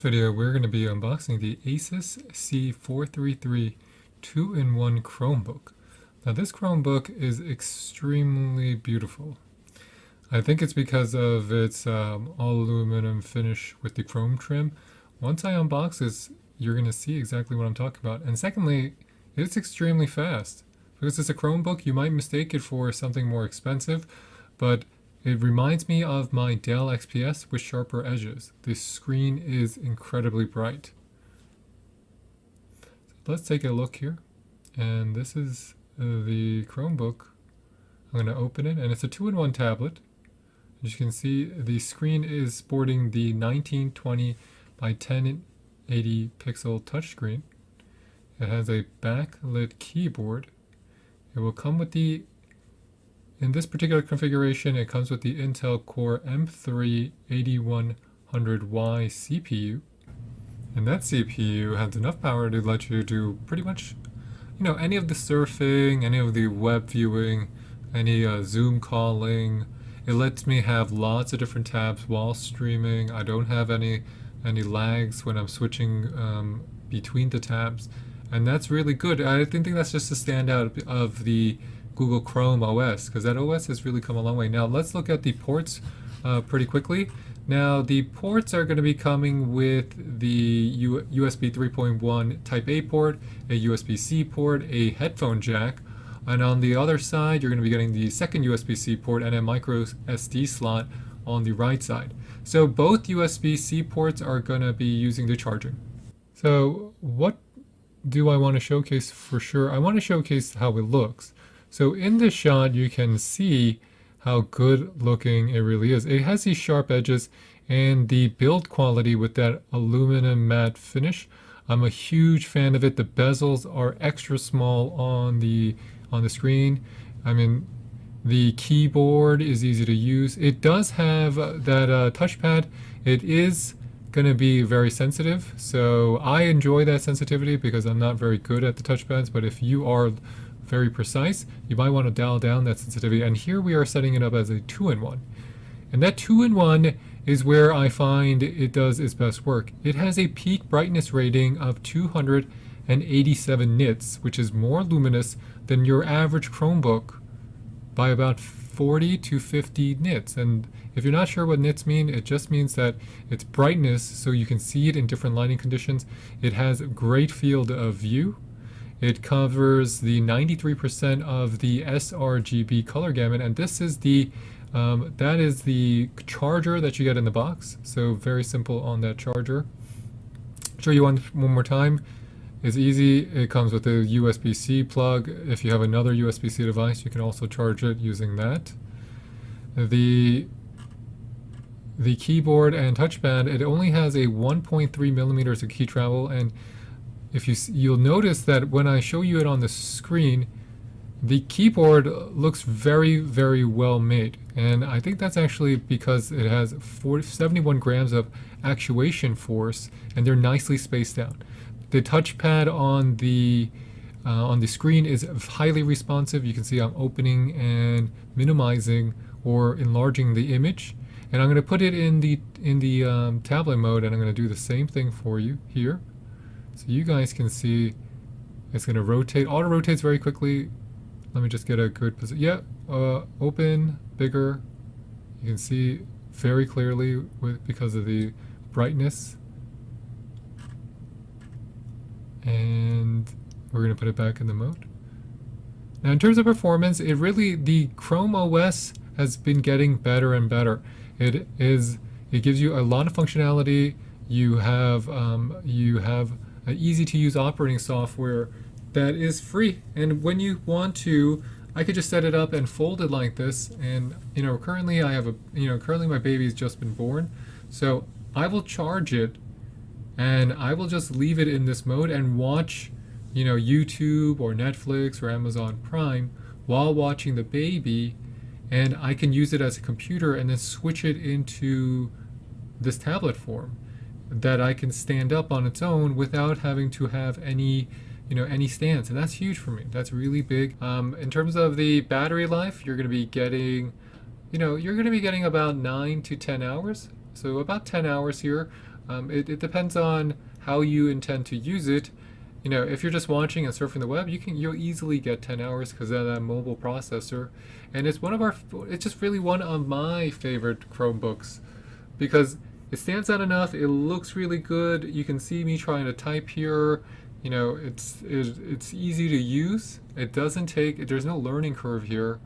Video, we're going to be unboxing the Asus C433 2-in-1 Chromebook. Now this Chromebook is extremely beautiful. I think it's because of its all aluminum finish with the chrome trim. Once I unbox this, you're going to see exactly what I'm talking about. And secondly, it's extremely fast. Because it's a Chromebook, you might mistake it for something more expensive, but it reminds me of my Dell XPS with sharper edges. The screen is incredibly bright. So let's take a look here. And this is the Chromebook. I'm going to open it, and it's a 2-in-1 tablet. As you can see, the screen is sporting the 1920 by 1080 pixel touchscreen. It has a backlit keyboard. It will come with in this particular configuration, it comes with the Intel Core M3 8100Y CPU. And that CPU has enough power to let you do pretty much, any of the surfing, any of the web viewing, any Zoom calling. It lets me have lots of different tabs while streaming. I don't have any lags when I'm switching between the tabs. And that's really good. I think that's just a standout of the Google Chrome OS, because that OS has really come a long way. Now let's look at the ports pretty quickly. Now the ports are going to be coming with the USB 3.1 Type A port, a USB-C port, a headphone jack, and on the other side you're going to be getting the second USB-C port and a micro SD slot on the right side. So both USB-C ports are going to be using the charging. So what do I want to showcase for sure? I want to showcase how it looks. So in this shot, you can see how good looking it really is. It has these sharp edges and the build quality with that aluminum matte finish. I'm a huge fan of it. The bezels are extra small on the screen. I mean, the keyboard is easy to use. It does have that touchpad. It is going to be very sensitive. So I enjoy that sensitivity because I'm not very good at the touchpads, but if you are very precise, you might want to dial down that sensitivity. And here we are setting it up as a 2-in-1. And that 2-in-1 is where I find it does its best work. It has a peak brightness rating of 287 nits, which is more luminous than your average Chromebook by about 40 to 50 nits. And if you're not sure what nits mean, it just means that it's brightness, so you can see it in different lighting conditions. It has a great field of view. It covers the 93% of the sRGB color gamut, and this is that is the charger that you get in the box. So very simple on that charger. Show you one more time. It's easy. It comes with a USB-C plug. If you have another USB-C device, you can also charge it using that. The keyboard and touchpad, it only has a 1.3 millimeters of key travel, and if you'll notice that when I show you it on the screen, the keyboard looks very, very well made. And I think that's actually because it has 71 grams of actuation force, and they're nicely spaced out. The touchpad on the screen is highly responsive. You can see I'm opening and minimizing or enlarging the image. And I'm going to put it in the tablet mode, and I'm going to do the same thing for you here. So you guys can see it's going to rotate. Auto rotates very quickly. Let me just get a good position. Yeah, open, bigger. You can see very clearly because of the brightness. And we're going to put it back in the mode. Now in terms of performance, the Chrome OS has been getting better and better. It gives you a lot of functionality. You have an easy to use operating software that is free, and when you want to, I could just set it up and fold it like this. And currently currently my baby's just been born, so I will charge it and I will just leave it in this mode and watch YouTube or Netflix or Amazon Prime while watching the baby, and I can use it as a computer and then switch it into this tablet form that I can stand up on its own without having to have any stands. And that's huge for me. That's really big. In terms of the battery life, you're going to be getting about 9 to 10 hours. So about 10 hours here. It depends on how you intend to use it. You know, if you're just watching and surfing the web, you'll easily get 10 hours because of that mobile processor, and it's just really one of my favorite Chromebooks because it stands out enough. It looks really good. You can see me trying to type here. You know, it's easy to use. It doesn't take. There's no learning curve here.